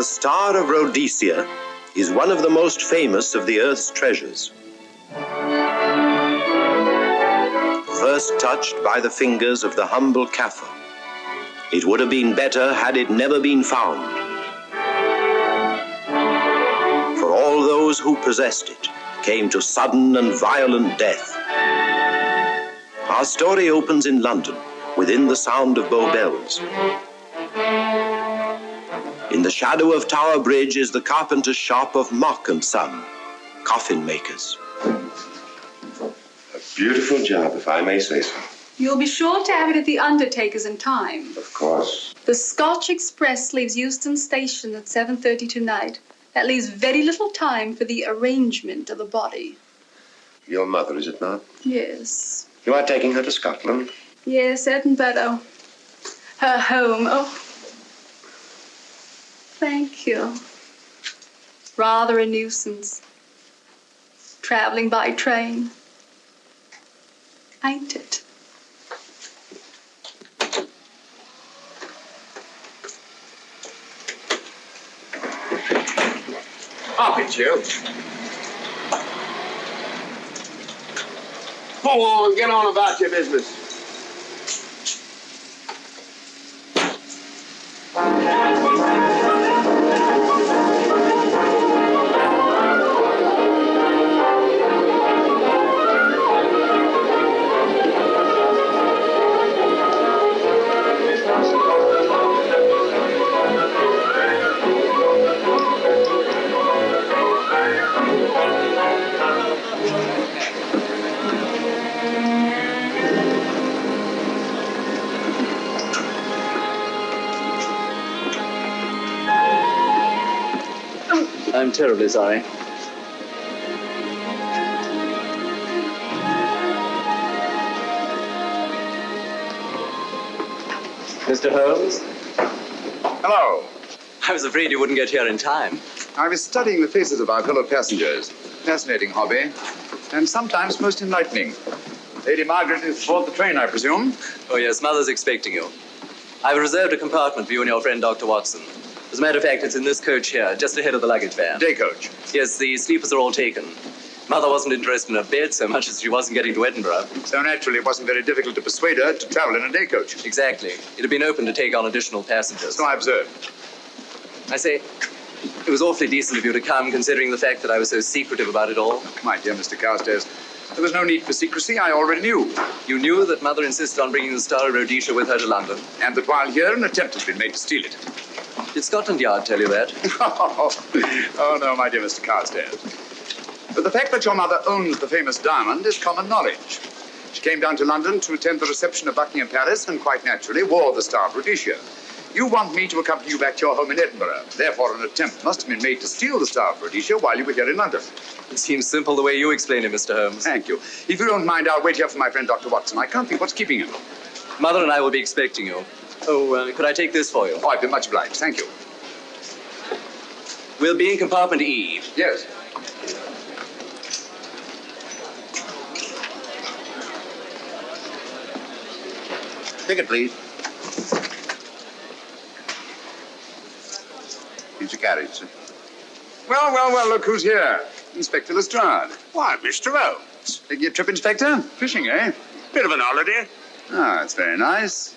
The Star of Rhodesia is one of the most famous of the Earth's treasures. First touched by the fingers of the humble Kaffir, it would have been better had it never been found. For all those who possessed it came to sudden and violent death. Our story opens in London, within the sound of Bow Bells. In the shadow of Tower Bridge is the carpenter's shop of Mock and Son, coffin makers. A beautiful job, if I may say so. You'll be sure to have it at the undertaker's in time. Of course. The Scotch Express leaves Euston Station at 7:30 tonight. That leaves very little time for the arrangement of the body. Your mother, is it not? Yes. You are taking her to Scotland? Yes, Edinburgh. Her home. Oh. Thank you. Rather a nuisance. Traveling by train. Ain't it? Up it, you. Go on, get on about your business. I'm terribly sorry. Mr. Holmes? Hello. I was afraid you wouldn't get here in time. I was studying the faces of our fellow passengers. Fascinating hobby, and sometimes most enlightening. Lady Margaret is aboard the train, I presume? Oh, yes, Mother's expecting you. I've reserved a compartment for you and your friend, Dr. Watson. As a matter of fact, it's in this coach here, just ahead of the luggage van. Day coach. Yes, the sleepers are all taken. Mother wasn't interested in her bed so much as she wasn't getting to Edinburgh. So naturally, it wasn't very difficult to persuade her to travel in a day coach. Exactly. It had been open to take on additional passengers. So I observed. I say, it was awfully decent of you to come, considering the fact that I was so secretive about it all. My dear Mr. Carstairs, there was no need for secrecy. I already knew. You knew that Mother insisted on bringing the Star of Rhodesia with her to London. And that while here, an attempt has been made to steal it. Did Scotland Yard tell you that? Oh, no, my dear Mr. Carstairs. But the fact that your mother owns the famous diamond is common knowledge. She came down to London to attend the reception of Buckingham Palace and quite naturally wore the Star of Rhodesia. You want me to accompany you back to your home in Edinburgh. Therefore, an attempt must have been made to steal the Star of Rhodesia while you were here in London. It seems simple the way you explain it, Mr. Holmes. Thank you. If you don't mind, I'll wait here for my friend Dr. Watson. I can't think what's keeping him. Mother and I will be expecting you. Oh, could I take this for you? Oh, I'd be much obliged. Thank you. We'll be in compartment E. Yes. Ticket, please. Here's your carriage, sir. Well, look who's here. Inspector Lestrade. Why, Mr. Holmes. Taking a trip, Inspector? Fishing, eh? Bit of an holiday. Ah, that's very nice.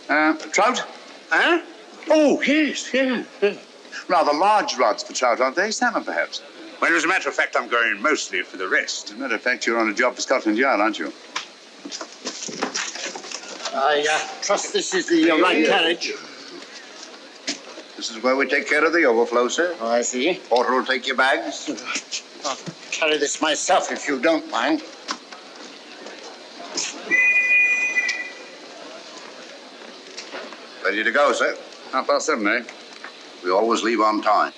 Trout? Huh? Oh, yes. Rather large rods for trout, aren't they? Salmon, perhaps? Well, as a matter of fact, I'm going mostly for the rest. As a matter of fact, you're on a job for Scotland Yard, aren't you? I trust this is the right carriage. This is where we take care of the overflow, sir. Oh, I see. Porter will take your bags. I'll carry this myself if you don't mind. Ready to go, sir. 7:30, eh? We always leave on time.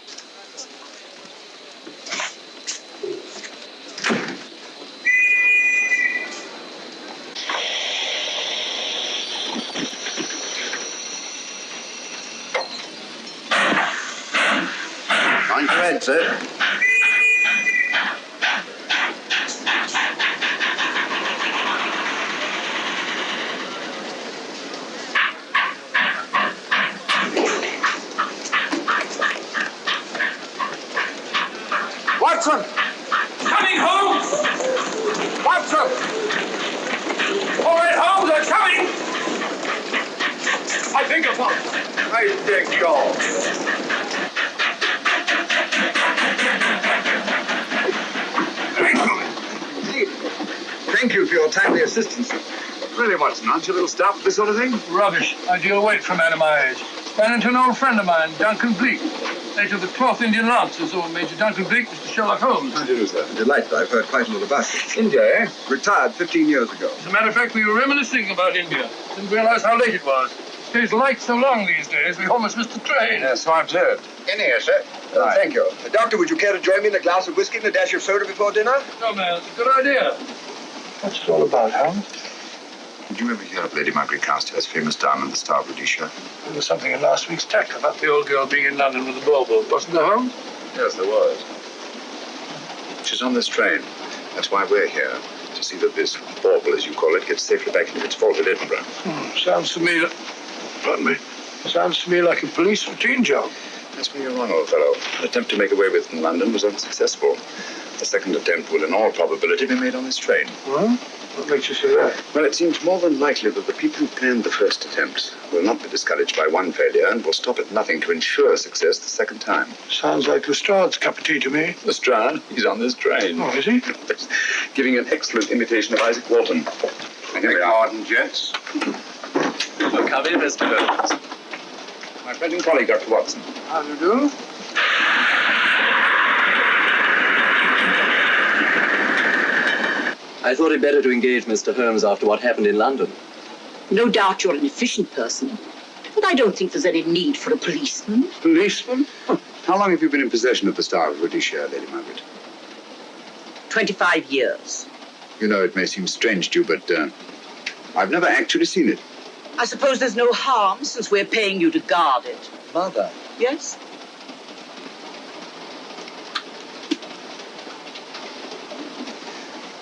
Mind your head, sir. Watson! Coming, Holmes! Watson! All right, Holmes, I'm coming! I beg your pardon. I beg yours. Thank you for your timely assistance. Really, Watson, aren't you a little staff for this sort of thing? Rubbish. Ideal weight for a man of my age. Ran into an old friend of mine, Duncan Bleak. Late of the 12th Indian Lancers, or Major Duncan Bleak, Mr. Sherlock Holmes. How do you do, sir? Delighted. I've heard quite a lot about it. India, eh? Retired 15 years ago. As a matter of fact, we were reminiscing about India. Didn't realize how late it was. Stays light so long these days, we almost missed the train. Yes, so I've heard. In here, sir. Right. Thank you. Doctor, would you care to join me in a glass of whiskey and a dash of soda before dinner? No, man, it's a good idea. What's it all about, Holmes? Did you ever hear of Lady Margaret Carstairs' famous diamond, the Star of Rhodesia? There was something in last week's text about the old girl being in London with a bauble, wasn't there, Holmes? Yes, there was. She's on this train. That's why we're here. To see that this bauble, as you call it, gets safely back into its vault at Edinburgh. Sounds to me pardon me. Sounds to me like a police routine job. That's where you're wrong, old fellow. An attempt to make away with in London was unsuccessful. The second attempt will, in all probability, be made on this train. Well, what makes you say that? Well, it seems more than likely that the people who planned the first attempt will not be discouraged by one failure and will stop at nothing to ensure success the second time. Sounds like Lestrade's cup of tea to me. Lestrade? He's on this train. Oh, is he? Giving an excellent imitation of Isaac Walton. And here we are. Pardon, gents. Oh, come in, Mr. Holmes. My friend and colleague, Dr. Watson. How do you do? I thought it better to engage Mr. Holmes after what happened in London. No doubt you're an efficient person, but I don't think there's any need for a policeman. Policeman? How long have you been in possession of the Star of Rhodesia, Lady Margaret? 25 years. You know, it may seem strange to you, but I've never actually seen it. I suppose there's no harm since we're paying you to guard it. Mother. Yes?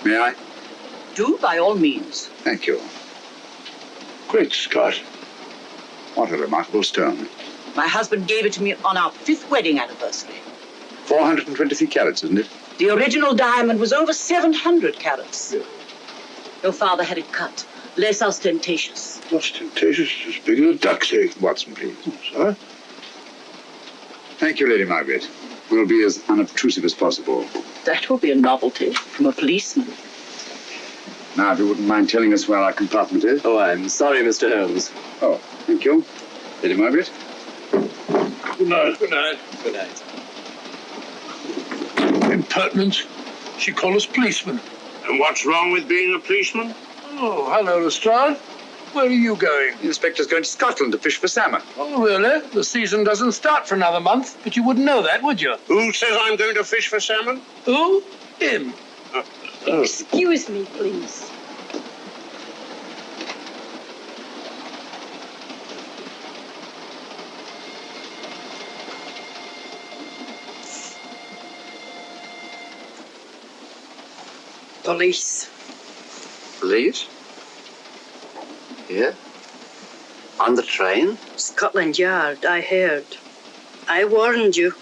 May I? Do, by all means. Thank you. Great Scott. What a remarkable stone. My husband gave it to me on our 5th wedding anniversary. 423 carats, isn't it? The original diamond was over 700 carats. Yeah. Your father had it cut, less ostentatious. Ostentatious, as big as a duck's egg. Watson, please. Sir? Thank you, Lady Margaret. We'll be as unobtrusive as possible. That will be a novelty from a policeman. Now, if you wouldn't mind telling us where our compartment is. Oh, I'm sorry, Mr. Holmes. Oh, thank you. Lady Margaret? Good night. Good night. Good night. Impertinence. She called us policemen. And what's wrong with being a policeman? Oh, hello, Lestrade. Where are you going? The inspector's going to Scotland to fish for salmon. Oh, really? The season doesn't start for another month, but you wouldn't know that, would you? Who says I'm going to fish for salmon? Who? Him. Excuse me, please. Police. Police? Here? On the train? Scotland Yard, I heard. I warned you.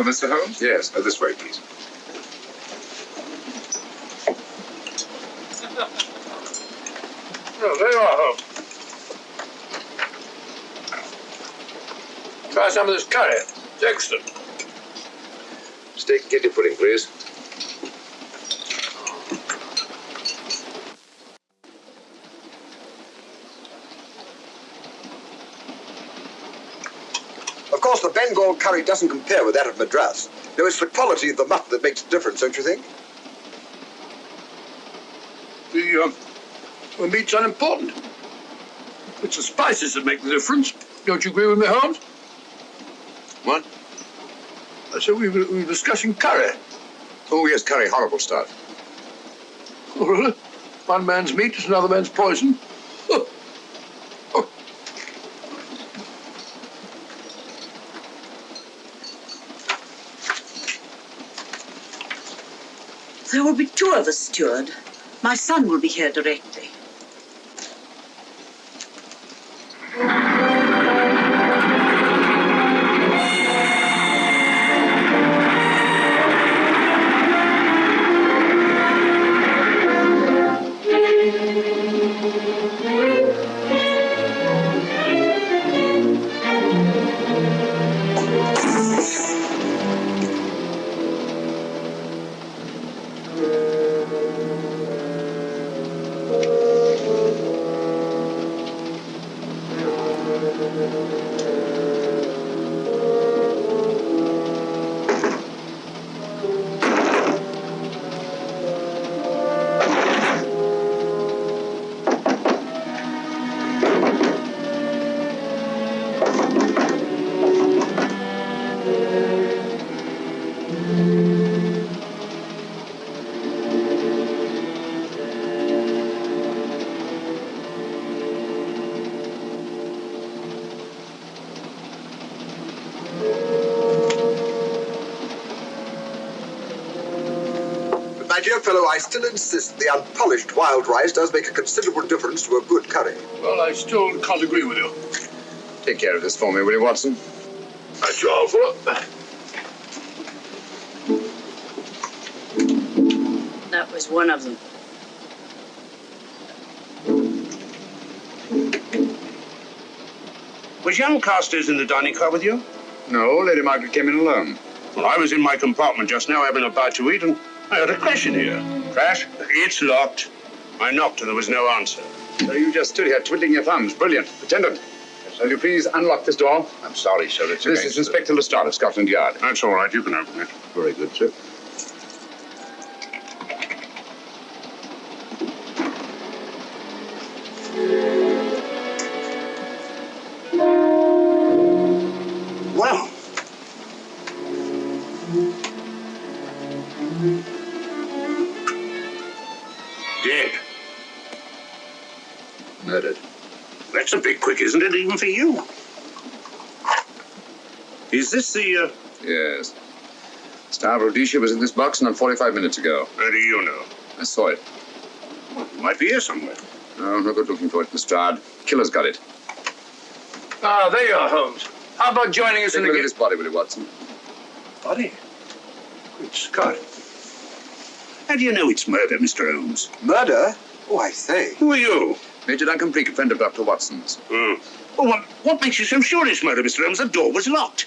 Oh, Mr. Holmes? Yes, this way, please. Oh, there you are, Holmes. Try some of this curry. It's excellent. Steak kidney pudding, please. Of course, the Bengal curry doesn't compare with that of Madras. No, it's the quality of the mutton that makes the difference, don't you think? The meat's unimportant. It's the spices that make the difference. Don't you agree with me, Holmes? What? I said we were discussing curry. Oh, yes, curry, horrible stuff. Oh, really? One man's meat is another man's poison. Oh. Oh. There will be 2 of us, steward. My son will be here directly. My dear fellow, I still insist the unpolished wild rice does make a considerable difference to a good curry. Well, I still can't agree with you. Take care of this for me, will you, Watson? At your offer. That was one of them. Was young Carstairs in the dining car with you? No, Lady Margaret came in alone. Well, I was in my compartment just now having a bite to eat, and I heard a crash in here. Crash? It's locked. I knocked and there was no answer. So you just stood here twiddling your thumbs. Brilliant. Attendant, will you please unlock this door? I'm sorry, sir. It's This is Inspector Lestrade of Scotland Yard. That's all right. You can open it. Very good, sir. Well. Dead. Murdered. That's a bit quick, isn't it, even for you? Is this the, Yes. Star of Rhodesia was in this box not 45 minutes ago. How do you know? I saw it. Well, it might be here somewhere. No, no good looking for it, Lestrade. Killer's got it. Ah, there you are, Holmes. How about joining us Take in a the look at this body, will you, Watson? Body? Good Scott. How do you know it's murder, Mr. Holmes? Murder? Oh, I say. Who are you? Major Duncan Bleak, a friend of Dr. Watson's. Well, what makes you so sure it's murder, Mr. Holmes? The door was locked.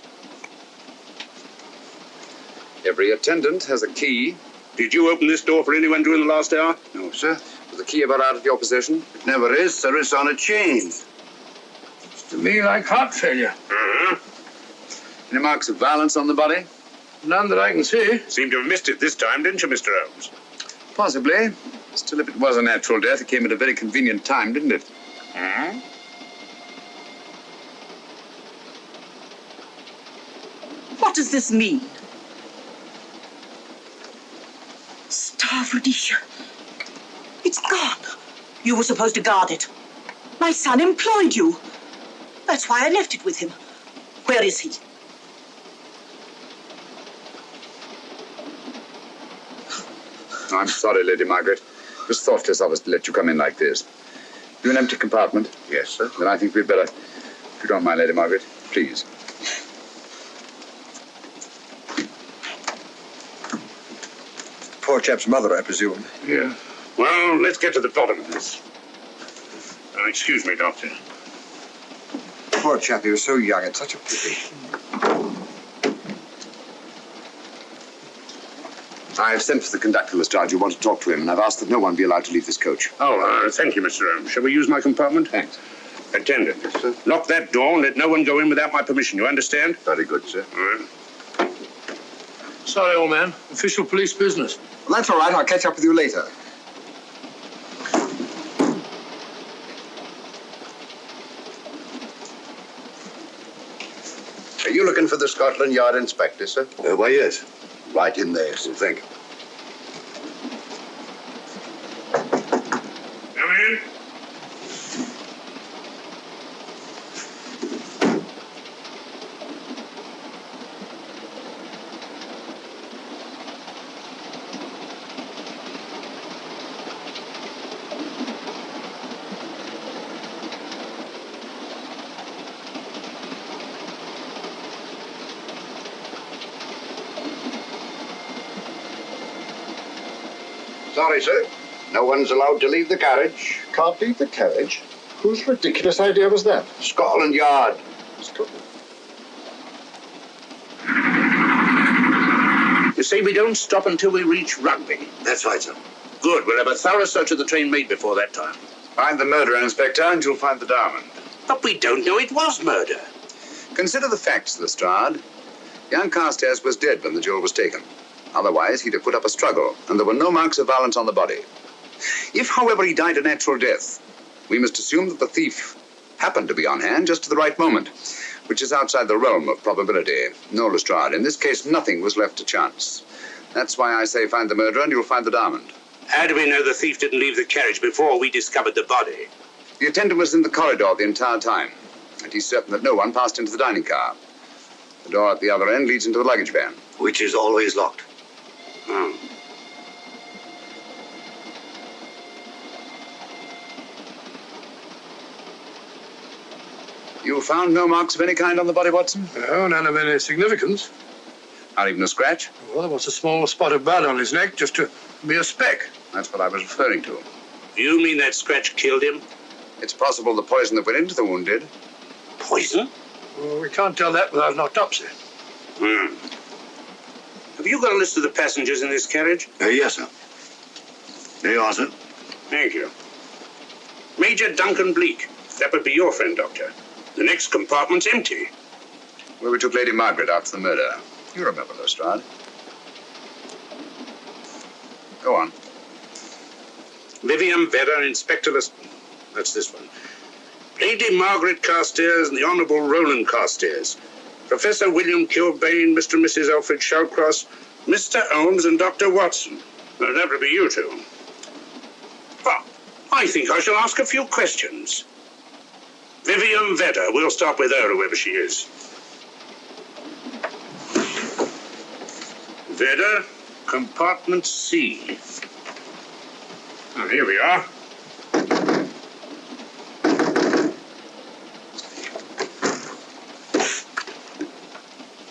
Every attendant has a key. Did you open this door for anyone during the last hour? No, sir. Was the key ever out of your possession? It never is, sir. It's on a chain. To me, like heart failure. Uh-huh. Any marks of violence on the body? None that I can see. Seemed to have missed it this time, didn't you, Mr. Holmes? Possibly. Still, if it was a natural death, it came at a very convenient time, didn't it? Hmm? What does this mean? Star of Rhodesia. It's gone. You were supposed to guard it. My son employed you. That's why I left it with him. Where is he? I'm sorry, Lady Margaret. It was thoughtless of us to let you come in like this. You an empty compartment? Yes, sir. Then I think we'd better, if you don't mind, Lady Margaret, please. Poor chap's mother, I presume. Yeah. Well, let's get to the bottom of this. Excuse me, Doctor. Poor chap, he was so young. It's such a pity. I've sent for the conductor, Lestrade. You want to talk to him, and I've asked that no one be allowed to leave this coach. Oh, thank you, Mr. Holmes. Shall we use my compartment? Thanks. Attendant. Yes, sir. Lock that door and let no one go in without my permission. You understand? Very good, sir. All right. Sorry, old man. Official police business. Well, that's all right. I'll catch up with you later. Are you looking for the Scotland Yard inspector, sir? Why, yes. Right in there, sir. Thank you. Come in. Sorry, sir. No one's allowed to leave the carriage. Can't leave the carriage? Whose ridiculous idea was that? Scotland Yard. You say we don't stop until we reach Rugby? That's right, sir. Good. We'll have a thorough search of the train made before that time. Find the murderer, Inspector, and you'll find the diamond. But we don't know it was murder. Consider the facts, Lestrade. Young Carstairs was dead when the jewel was taken. Otherwise, he'd have put up a struggle, and there were no marks of violence on the body. If, however, he died a natural death, we must assume that the thief happened to be on hand just at the right moment, which is outside the realm of probability. No, Lestrade, in this case, nothing was left to chance. That's why I say find the murderer and you'll find the diamond. How do we know the thief didn't leave the carriage before we discovered the body? The attendant was in the corridor the entire time, and he's certain that no one passed into the dining car. The door at the other end leads into the luggage van. Which is always locked. Oh. You found no marks of any kind on the body, Watson? No, none of any significance. Not even a scratch? Well, there was a small spot of blood on his neck, just a mere speck. That's what I was referring to. You mean that scratch killed him? It's possible the poison that went into the wound did. Poison? Well, we can't tell that without an autopsy. Have you got a list of the passengers in this carriage? Yes, sir. There you are, sir. Thank you. Major Duncan Bleak. That would be your friend, Doctor. The next compartment's empty. Where we took Lady Margaret out for the murder. You remember, Lestrade. Go on. Vivian Vedder, Inspector That's this one. Lady Margaret Carstairs and the Honourable Roland Carstairs. Professor William Kilbane, Mr. and Mrs. Alfred Shallcross, Mr. Holmes and Dr. Watson. Well, that would be you two. Well, I think I shall ask a few questions. Vivian Vedder, we'll start with her, whoever she is. Vedder, compartment C. Oh, here we are.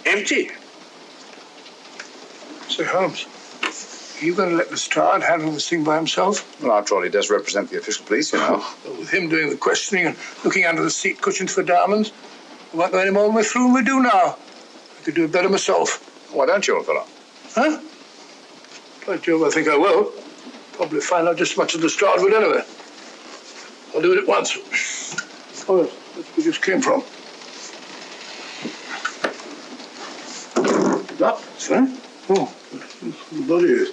Empty. Sir Holmes, are you going to let Lestrade handle this thing by himself? Well, after all, he does represent the official police, you know. Well, with him doing the questioning and looking under the seat cushions for diamonds, we won't go any more than we're through and we do now. I could do it better myself. Why don't you, old fellow? Huh? By Jove, I think I will. Probably find out just as much as Lestrade would anyway. I'll do it at once. Oh, yes, that's where we just came from. That, sir? Oh, the body is.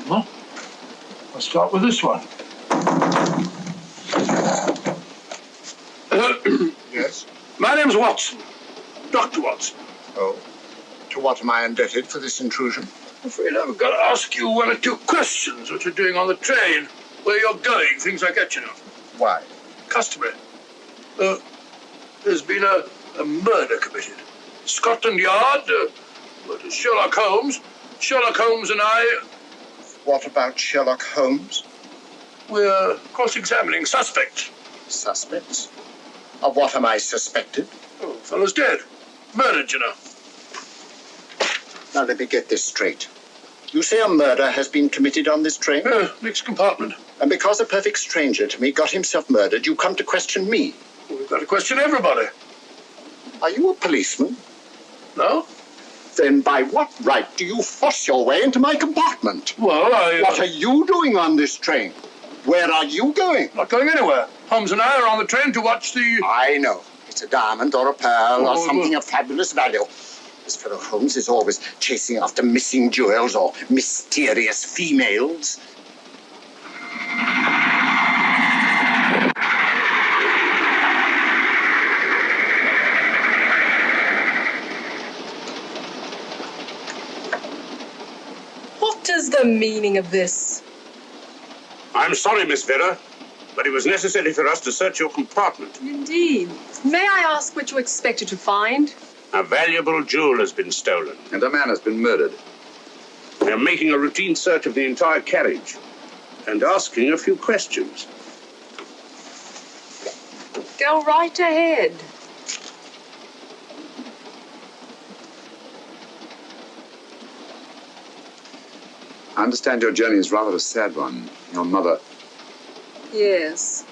Well, I'll start with this one. Yes? My name's Watson. Dr. Watson. Oh. To what am I indebted for this intrusion? I'm afraid I've got to ask you one or two questions. What you're doing on the train, where you're going, things like that, you know. Why? Customary. There's been a murder committed. Scotland Yard, murder Sherlock Holmes. Sherlock Holmes and I... What about Sherlock Holmes? We're cross-examining suspects. Suspects? Of what am I suspected? Oh, the fellow's dead. Murdered, you know. Now, let me get this straight. You say a murder has been committed on this train? Next compartment. And because a perfect stranger to me got himself murdered, you come to question me? Well, we've got to question everybody. Are you a policeman? No? Then by what right do you force your way into my compartment? Well, What are you doing on this train? Where are you going? Not going anywhere. Holmes and I are on the train to watch the... I know. It's a diamond or a pearl or something of fabulous value. This fellow Holmes is always chasing after missing jewels or mysterious females. What is the meaning of this? I'm sorry, Miss Vedder, but it was necessary for us to search your compartment. Indeed. May I ask what you expected to find? A valuable jewel has been stolen. And a man has been murdered. We are making a routine search of the entire carriage and asking a few questions. Go right ahead. I understand your journey is rather a sad one. Your mother... Yes.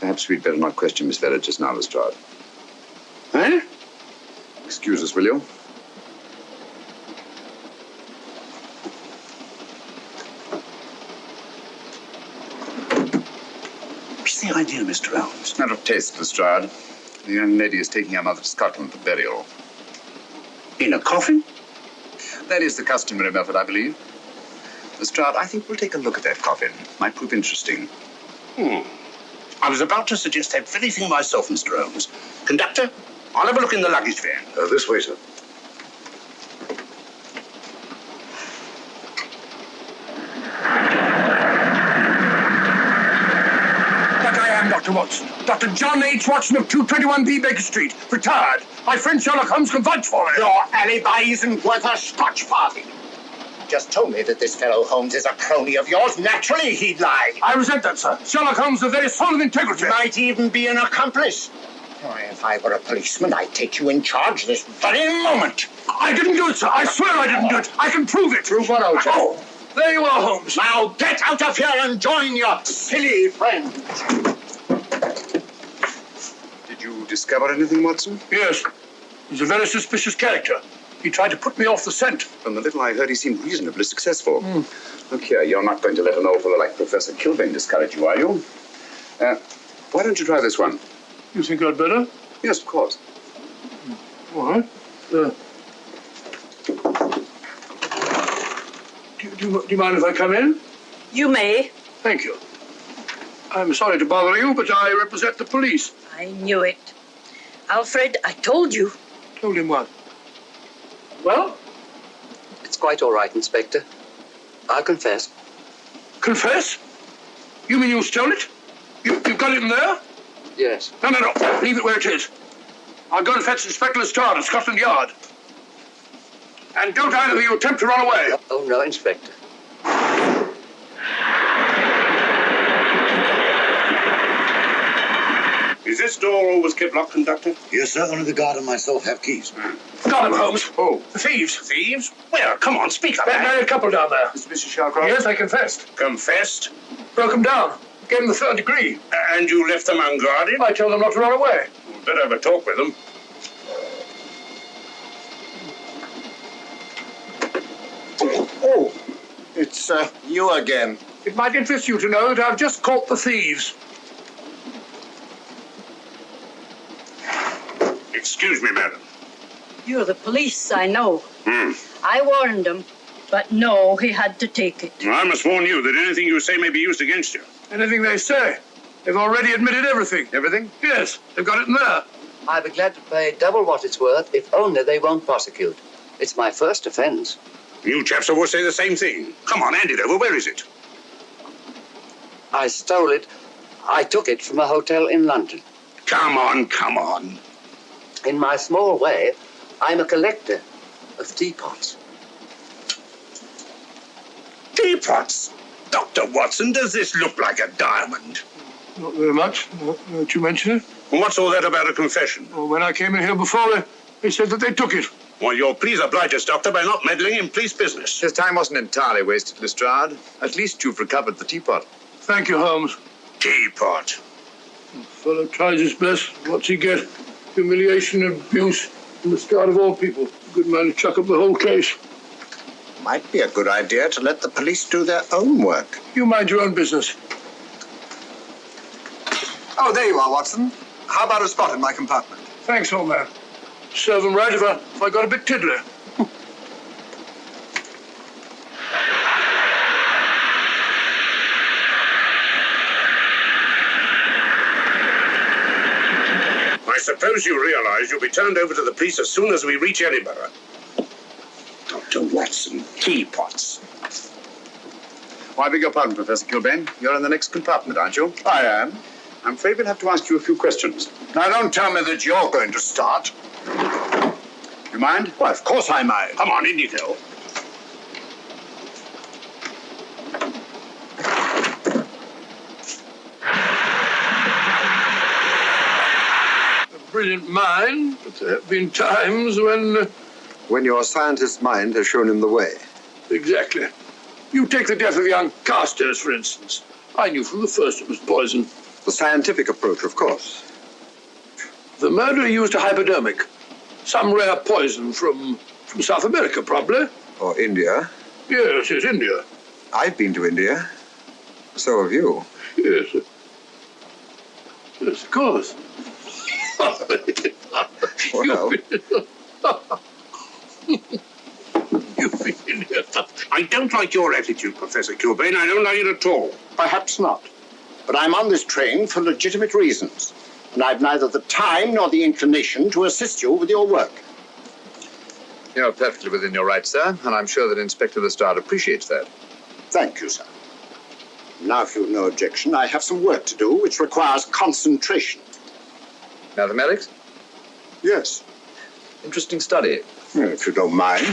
Perhaps we'd better not question Miss Vedder just now, Lestrade. Eh? Excuse us, will you? What's the idea, Mr. Holmes? Matter of taste, Lestrade. The young lady is taking her mother to Scotland for burial. In a coffin? That is the customary method, I believe. Lestrade, I think we'll take a look at that coffin. Might prove interesting. I was about to suggest that very thing myself, Mr. Holmes. Conductor, I'll have a look in the luggage van. This way, sir. That I am, Dr. Watson. Dr. John H. Watson of 221B Baker Street. Retired. My friend Sherlock Holmes can vouch for me. Your alibi isn't worth a Scotch party. just told me that this fellow Holmes is a crony of yours. Naturally, he'd lie. I resent that, sir. Sherlock Holmes is a very soul of integrity. Might even be an accomplice. Why, if I were a policeman, I'd take you in charge this very moment. I didn't do it, sir. I swear I didn't do it. I can prove it. Prove what, old chap? Oh, there you are, Holmes. Now get out of here and join your silly friend. Did you discover anything, Watson? Yes. He's a very suspicious character. He tried to put me off the scent. From the little I heard, he seemed reasonably successful. Look here, you're not going to let an old fellow like Professor Kilbane discourage you, are you? Why don't you try this one? You think I'd better? Yes, of course. All right. Do you mind if I come in? You may. Thank you. I'm sorry to bother you, but I represent the police. I knew it. Alfred, I told you. Told him what? Well? It's quite all right, Inspector. I'll confess. Confess? You mean you stole it? You've got it in there? Yes. No. Leave it where it is. I'll go and fetch Inspector Lestrade at Scotland Yard. And don't either of you attempt to run away. Oh, no, Inspector. Is this door always kept locked, Conductor? Yes, sir. Only the guard and myself have keys. Got him, Holmes. Oh. The thieves. Thieves? Where? Come on, speak up. That married couple down there. Mr. Sherlock? Yes, I confessed. Confessed? Broke them down. Gave them the 3rd degree. And you left them unguarded? I told them not to run away. We'd better have a talk with them. Oh, it's you again. It might interest you to know that I've just caught the thieves. Excuse me, madam. You're the police, I know. I warned him, but no, he had to take it. I must warn you that anything you say may be used against you. Anything they say. They've already admitted everything. Everything? Yes, they've got it in there. I'd be glad to pay double what it's worth if only they won't prosecute. It's my first offense. You chaps always say the same thing. Come on, hand it over. Where is it? I stole it. I took it from a hotel in London. Come on. In my small way, I'm a collector of teapots. Teapots? Dr. Watson, does this look like a diamond? Not very much, now that you mention it. And what's all that about a confession? Well, when I came in here before, they said that they took it. Well, you'll please oblige us, Doctor, by not meddling in police business. His time wasn't entirely wasted, Lestrade. At least you've recovered the teapot. Thank you, Holmes. Teapot. The fellow tries his best. What's he get? Humiliation and abuse from the start of all people. A good man to chuck up the whole case. Might be a good idea to let the police do their own work. You mind your own business. Oh, there you are, Watson. How about a spot in my compartment? Thanks, old man. Serve them right if I got a bit tiddly. I suppose you realize you'll be turned over to the police as soon as we reach Edinburgh. Dr. Watson, teapots. Oh, I beg your pardon, Professor Kilbane. You're in the next compartment, aren't you? I am. I'm afraid we'll have to ask you a few questions. Now, don't tell me that you're going to start. You mind? Well, of course I mind. Come on, in you go. A brilliant mind, but there have been times when... When your scientist's mind has shown him the way. Exactly. You take the death of young Carstairs, for instance. I knew from the first it was poison. The scientific approach, of course. The murderer used a hypodermic. Some rare poison from South America, probably. Or India. Yes, it's India. I've been to India. So have you. Yes. Yes, of course. Well, You've been in here. I don't like your attitude, Professor Kilbane. I don't like it at all. Perhaps not. But I'm on this train for legitimate reasons. And I've neither the time nor the inclination to assist you with your work. You're perfectly within your rights, sir, and I'm sure that Inspector Lestrade appreciates that. Thank you, sir. Now, if you've no objection, I have some work to do which requires concentration. Mathematics? Yes. Interesting study. if you don't mind.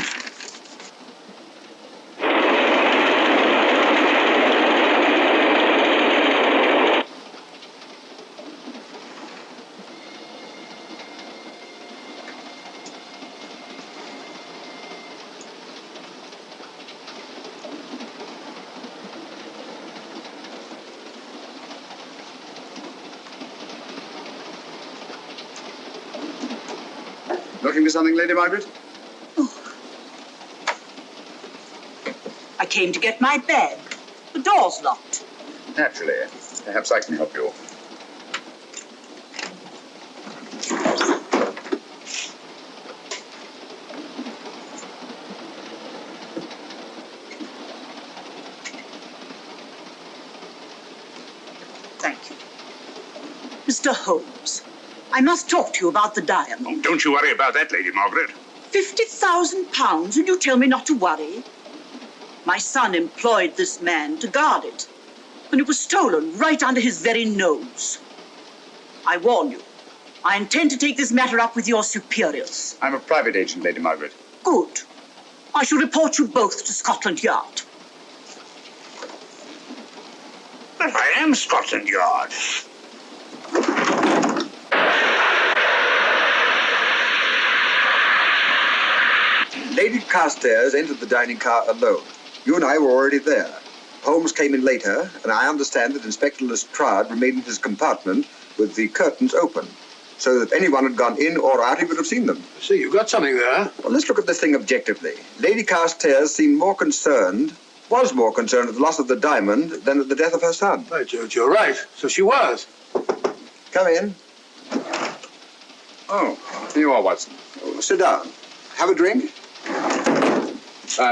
Looking for something, Lady Margaret? I came to get my bag. The door's locked. Naturally. Perhaps I can help you. Thank you. Mr. Holmes, I must talk to you about the diamond. Oh, don't you worry about that, Lady Margaret. £50,000 and you tell me not to worry? My son employed this man to guard it, and it was stolen right under his very nose. I warn you, I intend to take this matter up with your superiors. I'm a private agent, Lady Margaret. Good. I shall report you both to Scotland Yard. But I am Scotland Yard. Lady Carstairs entered the dining car alone. You and I were already there. Holmes came in later, and I understand that Inspector Lestrade remained in his compartment with the curtains open, so that if anyone had gone in or out, he would have seen them. See, you've got something there. Well, let's look at this thing objectively. Lady Carstairs seemed more concerned at the loss of the diamond than at the death of her son. Right, George, you're right. So she was. Come in. Oh, here you are, Watson. Oh, sit down. Have a drink?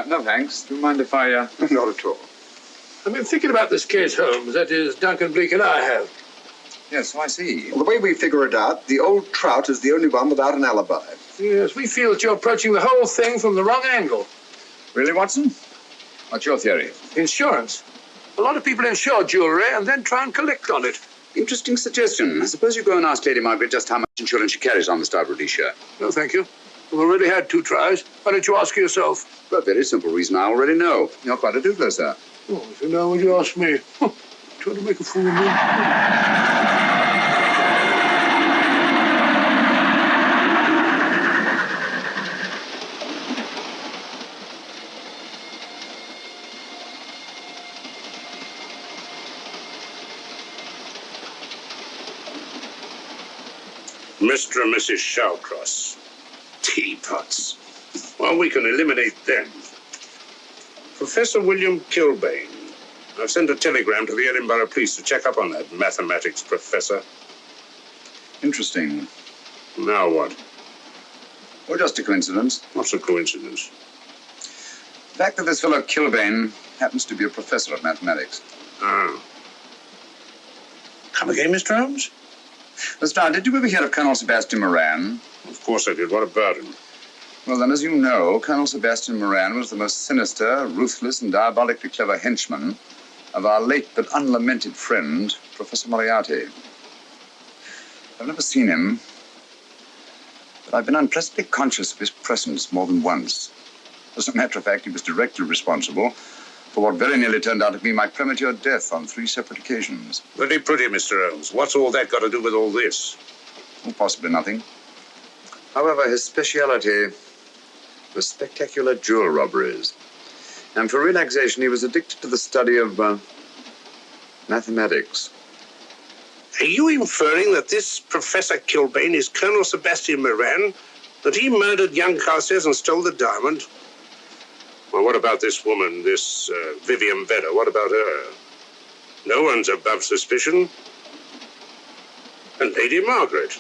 No, thanks. Do you mind if I... Not at all. I've been thinking about this case, Holmes. That is, Duncan Bleak and I have. Yes, so I see. Well, the way we figure it out, the old trout is the only one without an alibi. Yes, we feel that you're approaching the whole thing from the wrong angle. Really, Watson? What's your theory? Insurance. A lot of people insure jewelry and then try and collect on it. Interesting suggestion. I suppose you go and ask Lady Margaret just how much insurance she carries on the Star Rhodesia. No, thank you. We've already had 2 tries. Why don't you ask her yourself? For a very simple reason I already know. You're quite a doodler, sir. Oh, if you know, would you ask me? Trying to make a fool of me. Mr. and Mrs. Shallcross. Teapots. Well, we can eliminate them. Professor William Kilbane. I've sent a telegram to the Edinburgh police to check up on that mathematics professor. Interesting. Now what? Or just a coincidence. What's a coincidence? The fact that this fellow Kilbane happens to be a professor of mathematics. Ah. Come again, Mr. Holmes? Lestrade, did you ever hear of Colonel Sebastian Moran? Of course I did. What about him? Well, then, as you know, Colonel Sebastian Moran was the most sinister, ruthless, and diabolically clever henchman of our late but unlamented friend, Professor Moriarty. I've never seen him, but I've been unpleasantly conscious of his presence more than once. As a matter of fact, he was directly responsible for what very nearly turned out to be my premature death on 3 separate occasions. Very pretty, Mr. Holmes. What's all that got to do with all this? Well, possibly nothing. However, his speciality was spectacular jewel robberies. And for relaxation, he was addicted to the study of mathematics. Are you inferring that this Professor Kilbane is Colonel Sebastian Moran? That he murdered young Carstairs and stole the diamond? Well, what about this woman, this Vivian Vedder? What about her? No one's above suspicion. And Lady Margaret.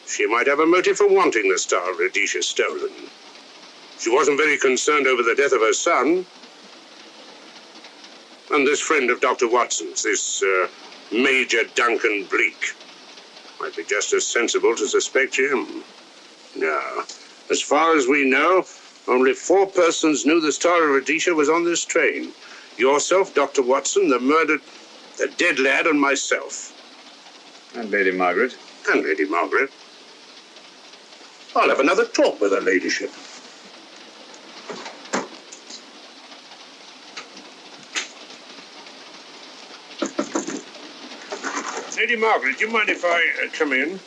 She might have a motive for wanting the Star of Rhodesia stolen. She wasn't very concerned over the death of her son. And this friend of Dr. Watson's, this Major Duncan Bleak, might be just as sensible to suspect him. No. As far as we know, only 4 persons knew the Star of Rhodesia was on this train. Yourself, Dr. Watson, the dead lad, and myself. And Lady Margaret. And Lady Margaret. I'll have another talk with her ladyship. Lady Margaret, do you mind if I come in?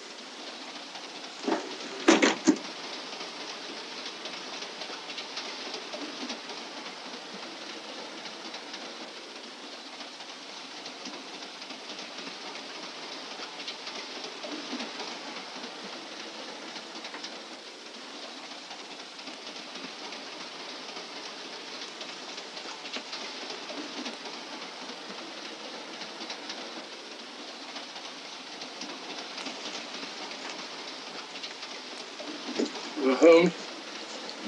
Holmes.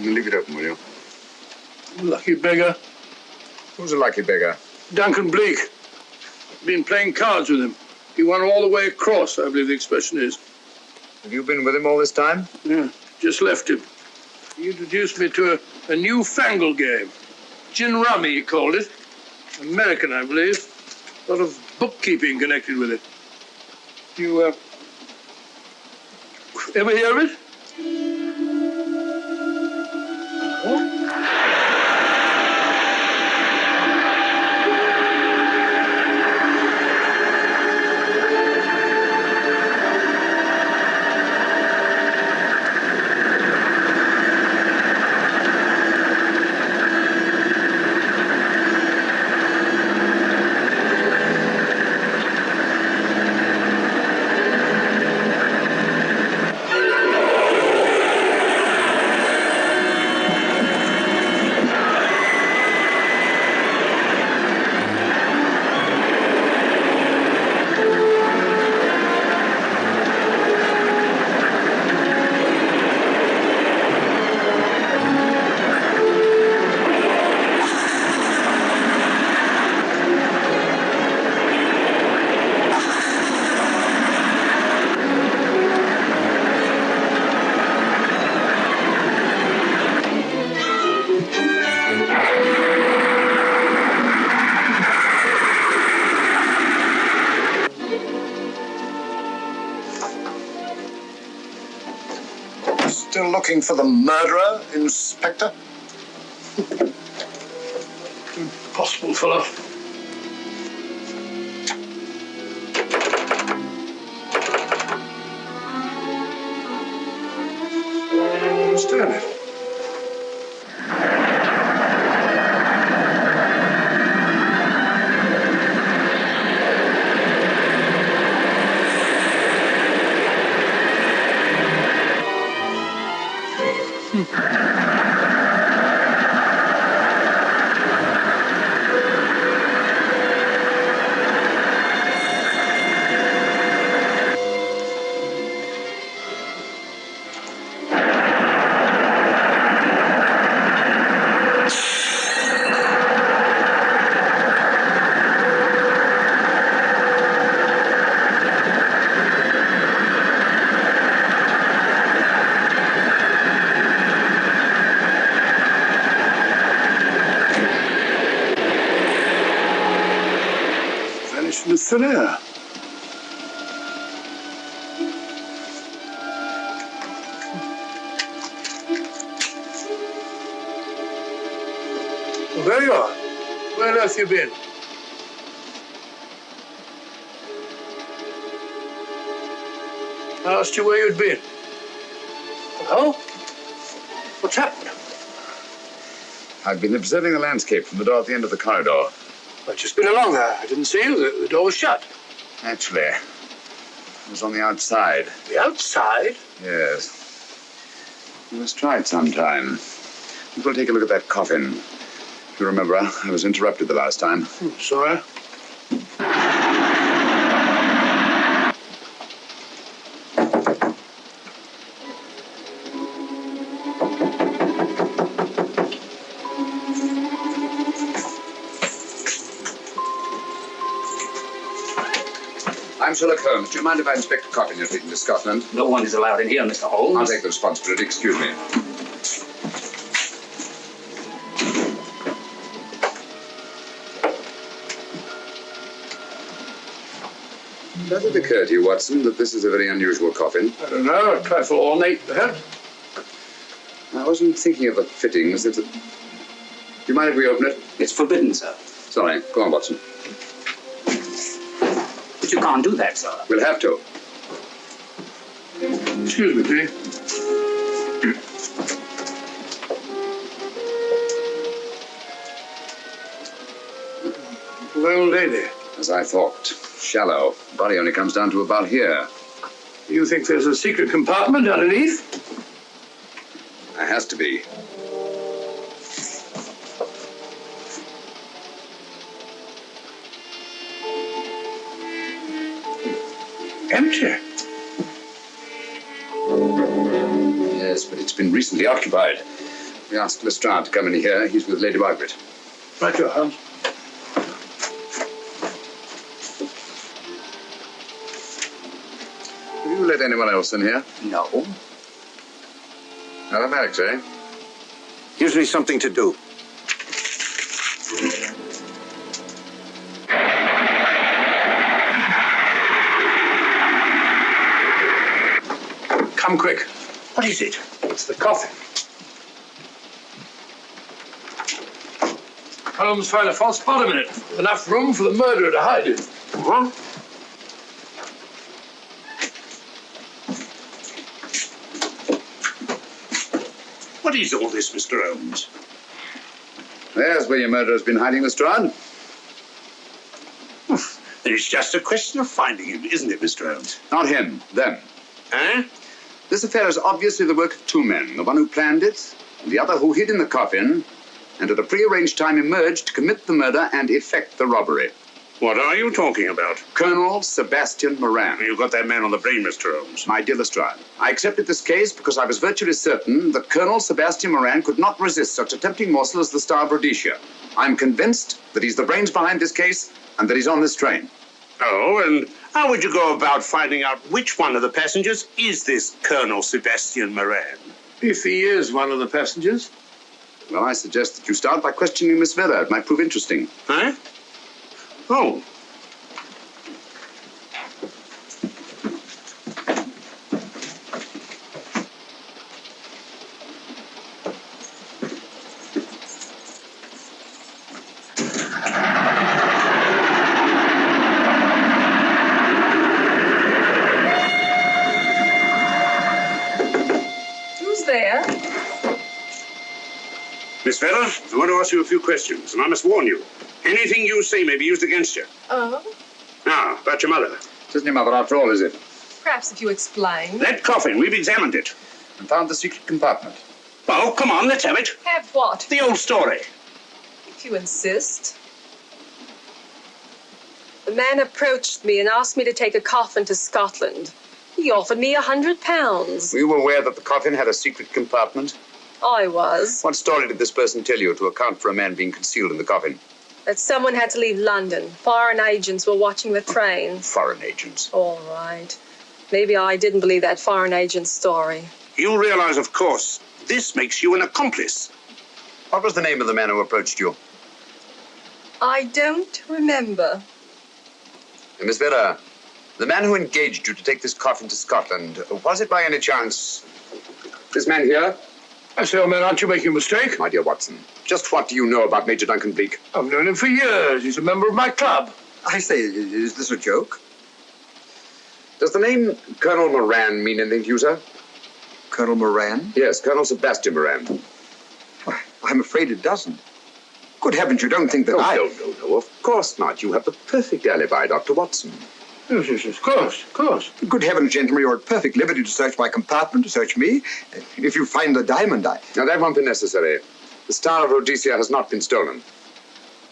You leave it open, will you? Lucky beggar. Who's a lucky beggar? Duncan Bleak. Been playing cards with him. He won all the way across, I believe the expression is. Have you been with him all this time? Yeah, just left him. He introduced me to a newfangled game. Gin rummy, he called it. American, I believe. A lot of bookkeeping connected with it. You, ever hear of it? Still looking for the murderer, Inspector? Impossible, fellow. Understand it. Vanished into thin air. Well, there you are. Where on earth have you been? I asked you where you'd been. Oh? What's happened? I've been observing the landscape from the door at the end of the corridor. I've just been along there. I didn't see you. The door was shut. Actually, it was on the outside. The outside? Yes. You must try it sometime. We'll take a look at that coffin. If you remember, I was interrupted the last time. Sorry. I'm Sherlock Holmes. Do you mind if I inspect the coffin you're taking to Scotland? No one is allowed in here, Mr. Holmes. I'll take the responsibility. Excuse me. Does it occur to you, Watson, that this is a very unusual coffin? I don't know. A trifle ornate, perhaps. I wasn't thinking of the fittings. Do you mind if we open it? It's forbidden, sir. Sorry. Go on, Watson. But you can't do that, sir. We'll have to. Excuse me, please. Well, lady. As I thought. Shallow. Body only comes down to about here. You think there's a secret compartment underneath? There has to be. Empty. Yes, but it's been recently occupied. We asked Lestrade to come in here. He's with Lady Margaret. Right, your Holmes. Have you let anyone else in here? No. Mathematics, eh? Gives me something to do. Come quick. What is it? It's the coffin. Holmes found a false bottom in it. Enough room for the murderer to hide in. What? What is all this, Mr. Holmes? There's where your murderer's been hiding, Lestrade. Then it's just a question of finding him, isn't it, Mr. Holmes? Not him, them. Eh? This affair is obviously the work of two men, the one who planned it, and the other who hid in the coffin, and at a prearranged time emerged to commit the murder and effect the robbery. What are you talking about? Colonel Sebastian Moran. You got that man on the brain, Mr. Holmes. My dear Lestrade, I accepted this case because I was virtually certain that Colonel Sebastian Moran could not resist such a tempting morsel as the Star of Rhodesia. I'm convinced that he's the brains behind this case and that he's on this train. Oh, and how would you go about finding out which one of the passengers is this Colonel Sebastian Moran? If he is one of the passengers. Well, I suggest that you start by questioning Miss Vera. It might prove interesting. Huh? Oh. Who's there? Miss Vera, I want to ask you a few questions, and I must warn you. Anything you say may be used against you. Oh? Now, about your mother. It isn't your mother after all, is it? Perhaps if you explain. That coffin, we've examined it. And found the secret compartment. Oh, come on, let's have it. Have what? The old story. If you insist. The man approached me and asked me to take a coffin to Scotland. He offered me £100. Were you aware that the coffin had a secret compartment? I was. What story did this person tell you to account for a man being concealed in the coffin? That someone had to leave London. Foreign agents were watching the train. Foreign agents. All right. Maybe I didn't believe that foreign agent story. You realize, of course, this makes you an accomplice. What was the name of the man who approached you? I don't remember. Miss Vera, the man who engaged you to take this coffin to Scotland, was it by any chance this man here? I say, old man, aren't you making a mistake? My dear Watson, just what do you know about Major Duncan Bleak? I've known him for years. He's a member of my club. I say, is this a joke? Does the name Colonel Moran mean anything to you, sir? Colonel Moran? Yes, Colonel Sebastian Moran. Why, I'm afraid it doesn't. Good heavens, you don't think that No, of course not. You have the perfect alibi, Dr. Watson. Yes, of course. Good heavens, gentlemen, you're at perfect liberty to search my compartment, to search me. If you find the diamond, Now, that won't be necessary. The Star of Rhodesia has not been stolen.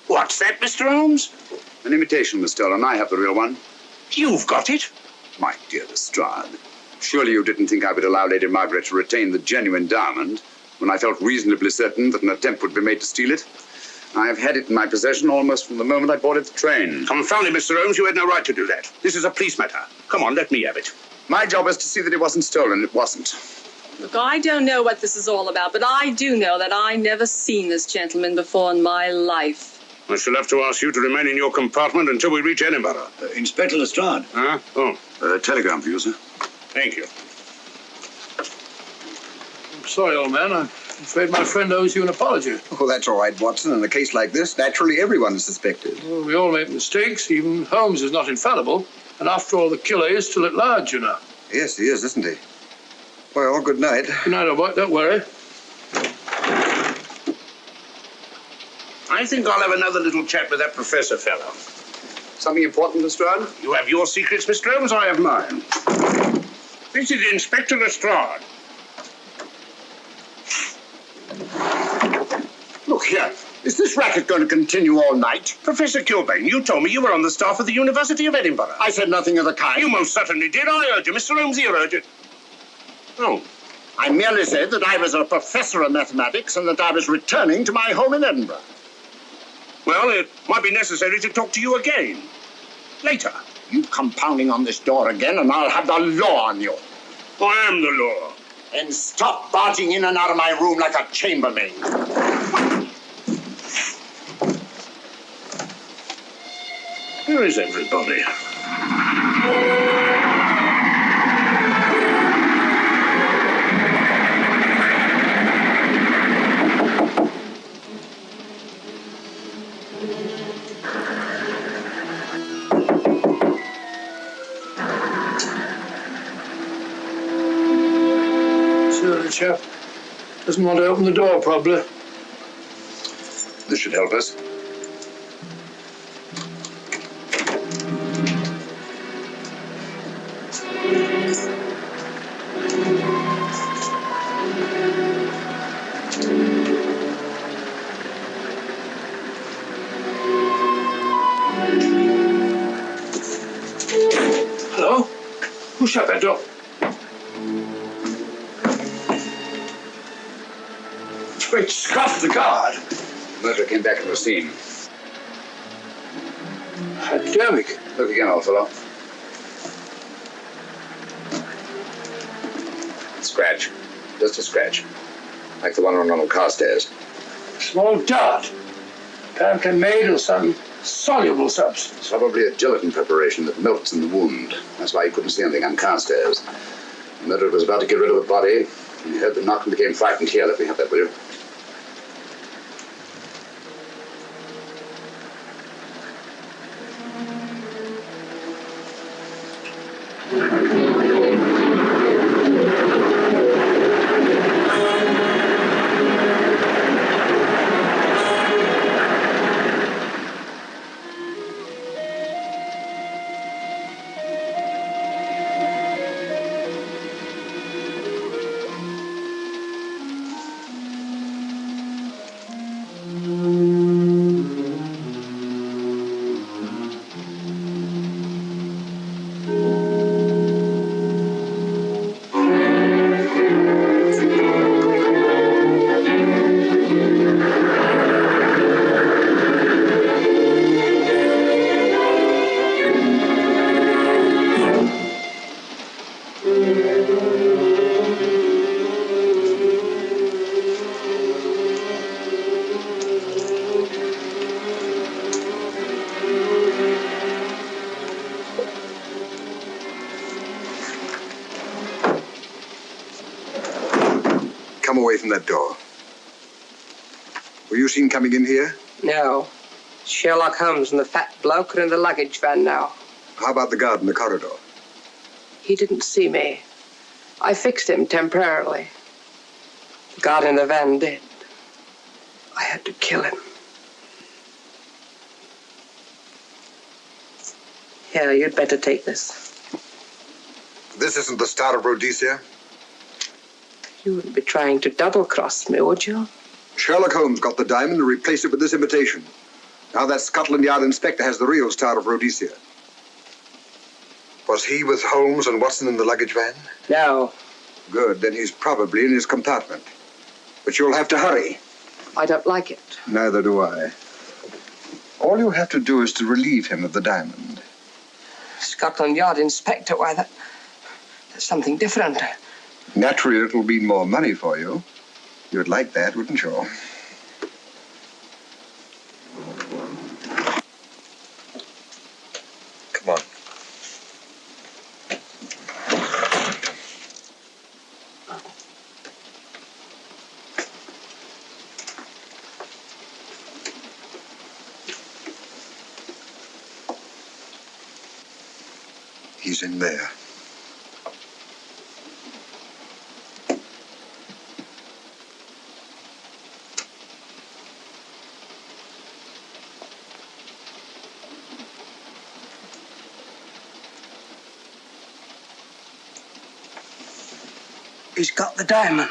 What's that, Mr. Holmes? An imitation was stolen. I have the real one. You've got it? My dear Lestrade, surely you didn't think I would allow Lady Margaret to retain the genuine diamond when I felt reasonably certain that an attempt would be made to steal it? I have had it in my possession almost from the moment I boarded the train. Confound it, Mr. Holmes, you had no right to do that. This is a police matter. Come on, let me have it. My job was to see that it wasn't stolen. It wasn't. Look, I don't know what this is all about, but I do know that I never seen this gentleman before in my life. I shall have to ask you to remain in your compartment until we reach Edinburgh. Inspector Lestrade. Huh? Oh. Telegram for you, sir. Thank you. I'm sorry, old man. I'm afraid my friend owes you an apology. Oh, that's all right, Watson. In a case like this, naturally everyone is suspected. Well, we all make mistakes. Even Holmes is not infallible. And after all, the killer is still at large, you know. Yes, he is, isn't he? Well, good night. Good night, old boy. Don't worry. I think I'll have another little chat with that professor fellow. Something important, Lestrade? You have your secrets, Mr. Holmes, I have mine. This is Inspector Lestrade. Look here. Is this racket going to continue all night? Professor Kilbane, you told me you were on the staff of the University of Edinburgh. I said nothing of the kind. You most certainly did. I heard you. Mr. Holmes here heard you. Oh, I merely said that I was a professor of mathematics and that I was returning to my home in Edinburgh. Well, it might be necessary to talk to you again. Later. You come pounding on this door again and I'll have the law on you. I am the law. Then stop barging in and out of my room like a chambermaid. Where is everybody? The chap doesn't want to open the door, probably. This should help us. Hello? Who shut that door? Great Scott, the guard! Murderer came back to the scene. Academic. Look again, old fellow. Scratch. Just a scratch. Like the one on Ronald Carstairs. Small dot. Apparently made of some soluble substance. It's probably a gelatin preparation that melts in the wound. That's why you couldn't see anything on Carstairs. The murderer was about to get rid of the body. He heard the knock and became frightened. Here, let me have that, will you? Come away from that door. Were you seen coming in here? No. Sherlock Holmes and the fat bloke are in the luggage van now. How about the guard in the corridor? He didn't see me. I fixed him temporarily. The guard in the van did. I had to kill him. Here, you'd better take this. This isn't the Star of Rhodesia? You wouldn't be trying to double-cross me, would you? Sherlock Holmes got the diamond and replaced it with this imitation. Now that Scotland Yard inspector has the real Star of Rhodesia. Was he with Holmes and Watson in the luggage van? No. Good, then he's probably in his compartment. But you'll have to hurry. I don't like it. Neither do I. All you have to do is to relieve him of the diamond. Scotland Yard inspector, why, that's something different. Naturally, it'll mean more money for you. You'd like that, wouldn't you? Come on. He's in there. He's got the diamond.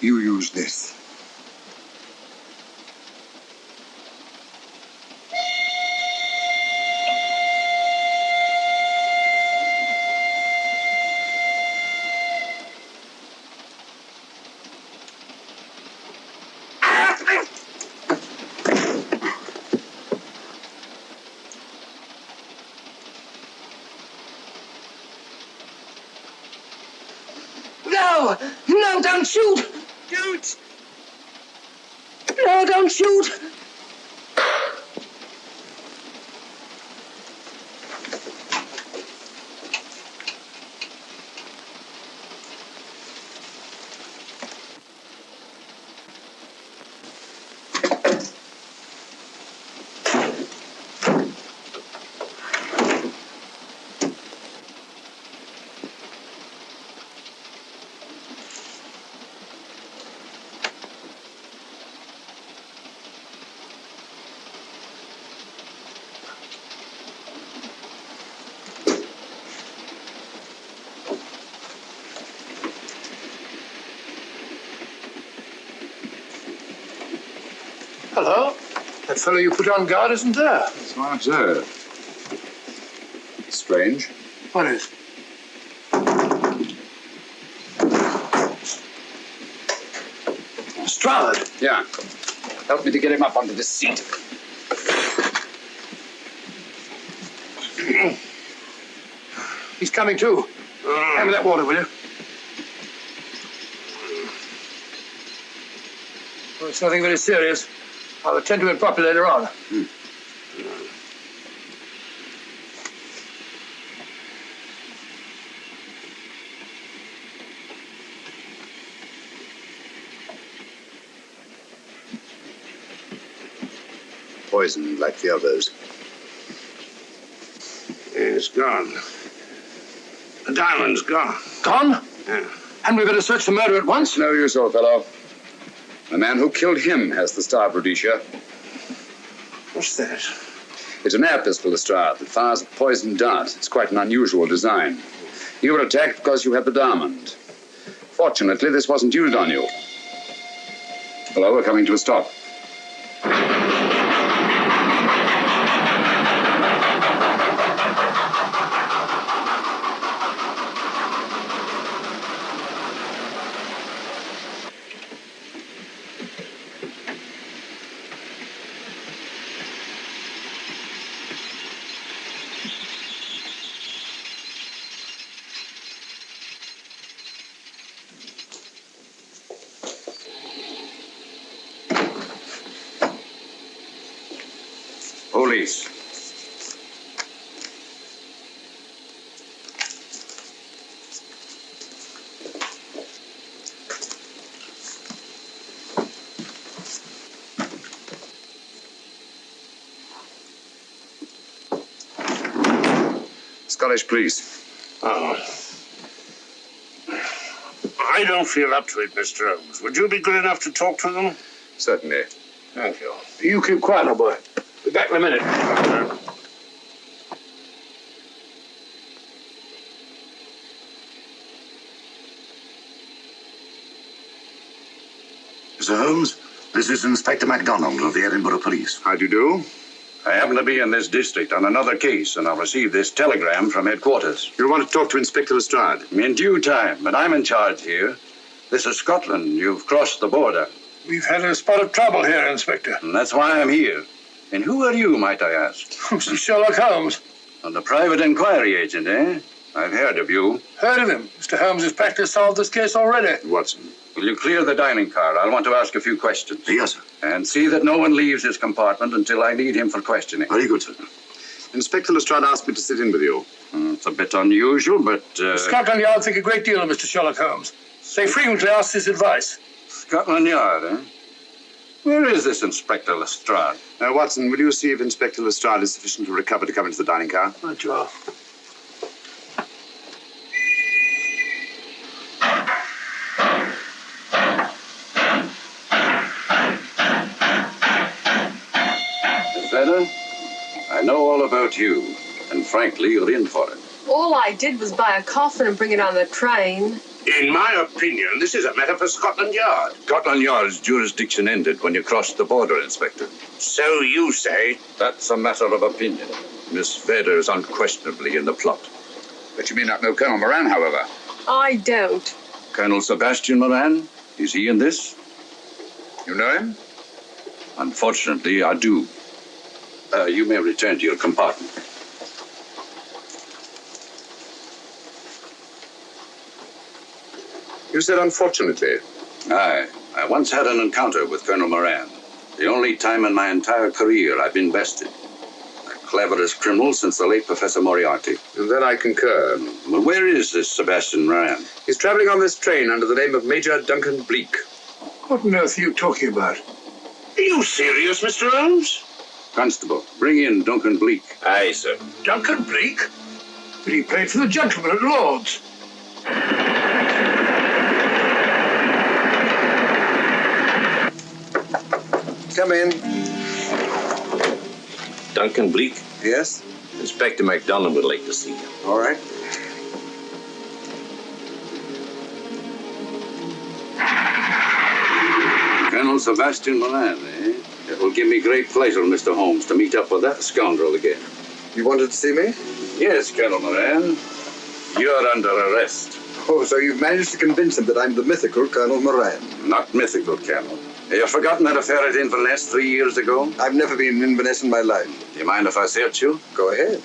You use this. No! No, don't shoot! Don't! No, don't shoot! Hello. That fellow you put on guard isn't there. So I observe. Strange. What is? Strahd. Yeah. Help me to get him up onto this seat. He's coming too. Hand me that water, will you? Well, it's nothing very serious. I'll attend to it properly later on. Poisoned like the others. It's gone. The diamond's gone. Gone? Yeah. And we better search the murder at once? No use, old fellow. The man who killed him has the star, Rhodesia. What's that? It's an air pistol, Lestrade, that fires a poisoned dart. It's quite an unusual design. You were attacked because you had the diamond. Fortunately, this wasn't used on you. Hello, we're coming to a stop. Police. Scottish police. Oh. I don't feel up to it, Mr. Holmes. Would you be good enough to talk to them? Certainly. Thank you. You keep quiet, old boy. Be back in a minute. Mr. Holmes, this is Inspector MacDonald of the Edinburgh Police. How do you do? I happen to be in this district on another case, and I've received this telegram from headquarters. You want to talk to Inspector Lestrade? In due time, but I'm in charge here. This is Scotland. You've crossed the border. We've had a spot of trouble here, Inspector. And that's why I'm here. And who are you, might I ask? Mr. Sherlock Holmes. And the private inquiry agent, eh? I've heard of you. Heard of him. Mr. Holmes has practically solved this case already. Watson. Will you clear the dining car? I'll want to ask a few questions. Yes, sir. And see that no one leaves his compartment until I need him for questioning. Very good, sir. Inspector Lestrade asked me to sit in with you. It's a bit unusual, but... Scotland Yard think a great deal of Mr. Sherlock Holmes. They frequently ask his advice. Scotland Yard, eh? Where is this Inspector Lestrade? Watson, will you see if Inspector Lestrade is sufficiently recovered to come into the dining car? Right, Joe. Is that it? I know all about you, and frankly, you're in for it. All I did was buy a coffin and bring it on the train. In my opinion, this is a matter for Scotland Yard. Scotland Yard's jurisdiction ended when you crossed the border, Inspector. So you say? That's a matter of opinion. Miss Vader is unquestionably in the plot. But you may not know Colonel Moran, however. I don't. Colonel Sebastian Moran, is he in this? You know him? Unfortunately, I do. You may return to your compartment. You said unfortunately. Aye. I once had an encounter with Colonel Moran. The only time in my entire career I've been bested. The cleverest criminal since the late Professor Moriarty. And that I concur. Well, where is this Sebastian Moran? He's traveling on this train under the name of Major Duncan Bleak. What on earth are you talking about? Are you serious, Mr. Holmes? Constable, bring in Duncan Bleak. Aye, sir. Duncan Bleak? But he played for the gentleman at Lord's. Come in. Duncan Bleak? Yes? Inspector MacDonald would like to see you. All right. Colonel Sebastian Moran, eh? It will give me great pleasure, Mr. Holmes, to meet up with that scoundrel again. You wanted to see me? Yes, Colonel Moran. You're under arrest. Oh, so you've managed to convince him that I'm the mythical Colonel Moran. Not mythical, Colonel. Have you forgotten that affair at Inverness 3 years ago? I've never been in Inverness in my life. Do you mind if I search you? Go ahead.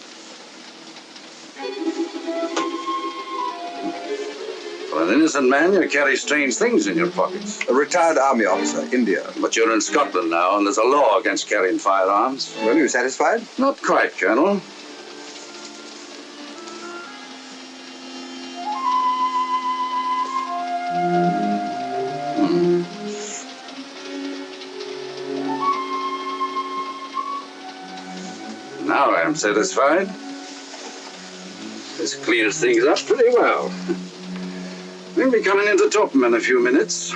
For an innocent man, you carry strange things in your pockets. A retired army officer, India. But you're in Scotland now, and there's a law against carrying firearms. Well, are you satisfied? Not quite, Colonel. Now I am satisfied. This clears things up pretty well. We'll be coming into Topham in a few minutes.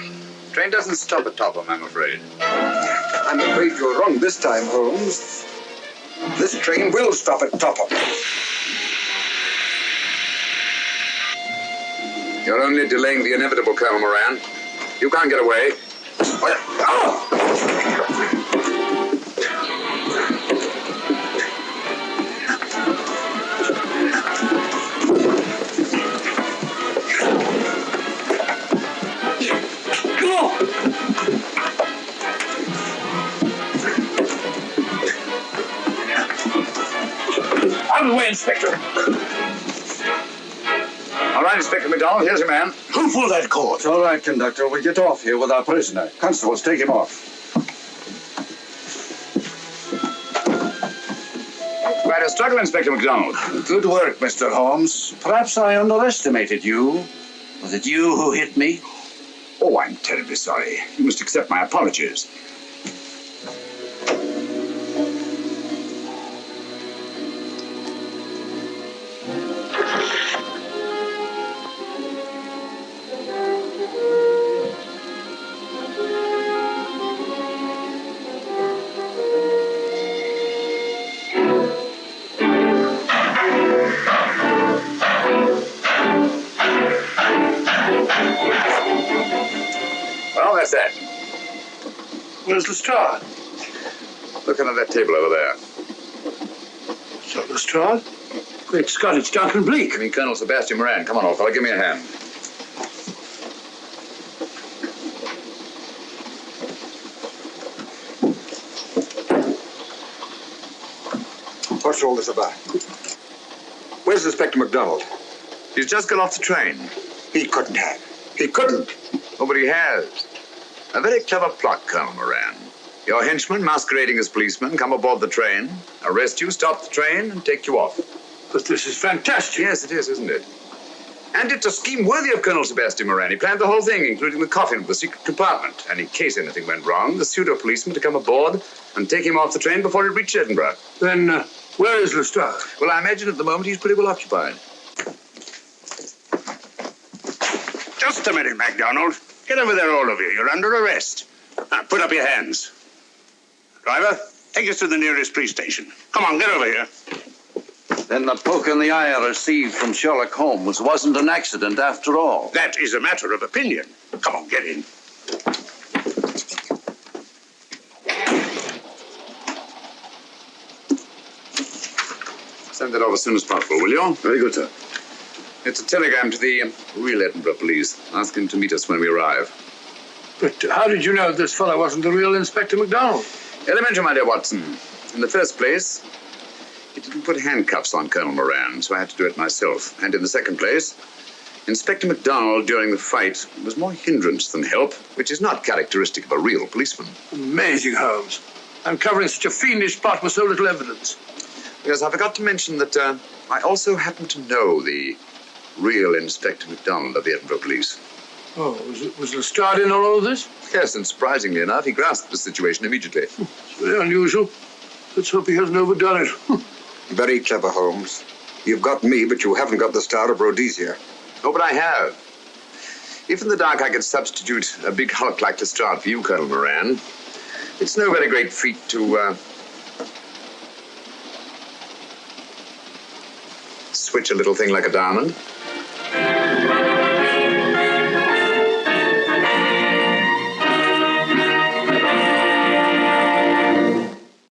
Train doesn't stop at Topham, I'm afraid. I'm afraid you're wrong this time, Holmes. This train will stop at Topham. You're only delaying the inevitable, Colonel Moran. You can't get away. Out of the way, Inspector. All right, Inspector MacDonald, here's your man. Who pulled that cord? It's all right, conductor. We'll get off here with our prisoner. Constables, take him off. Quite a struggle, Inspector MacDonald. Good work, Mr. Holmes. Perhaps I underestimated you. Was it you who hit me? Oh, I'm terribly sorry. You must accept my apologies. Well, that's that. Where's Lestrade? Look under that table over there. So Lestrade? Great Scott, it's Duncan Bleak. I mean, Colonel Sebastian Moran. Come on, old fella, give me a hand. What's all this about? Where's Inspector MacDonald? He's just got off the train. He couldn't have. He couldn't. Oh, but he has. A very clever plot, Colonel Moran. Your henchmen, masquerading as policemen, come aboard the train, arrest you, stop the train, and take you off. But this is fantastic. Yes, it is, isn't it? And it's a scheme worthy of Colonel Sebastian Moran. He planned the whole thing, including the coffin of the secret compartment. And in case anything went wrong, the pseudo-policeman to come aboard and take him off the train before it reached Edinburgh. Then, where is Lestrade? Well, I imagine at the moment he's pretty well occupied. Just a minute, MacDonald. Get over there, all of you. You're under arrest. Now, put up your hands. Driver, take us to the nearest police station. Come on, get over here. Then the poke in the eye I received from Sherlock Holmes wasn't an accident after all. That is a matter of opinion. Come on, get in. Send that off as soon as possible, will you? Very good, sir. It's a telegram to the real Edinburgh police. Ask him to meet us when we arrive. But how did you know this fellow wasn't the real Inspector MacDonald? Elementary, my dear Watson. In the first place, he didn't put handcuffs on Colonel Moran, so I had to do it myself. And in the second place, Inspector MacDonald during the fight was more hindrance than help, which is not characteristic of a real policeman. Amazing, Holmes. Uncovering such a fiendish plot with so little evidence. Yes, I forgot to mention that I also happen to know the real Inspector MacDonald of the Edinburgh Police. Oh, was Lestrade in on all of this? Yes, and surprisingly enough, he grasped the situation immediately. It's very unusual. Let's hope he hasn't overdone it. Very clever, Holmes. You've got me, but you haven't got the Star of Rhodesia. Oh, but I have. If in the dark I could substitute a big hulk like Lestrade for you, Colonel Moran, it's no very great feat to switch a little thing like a diamond.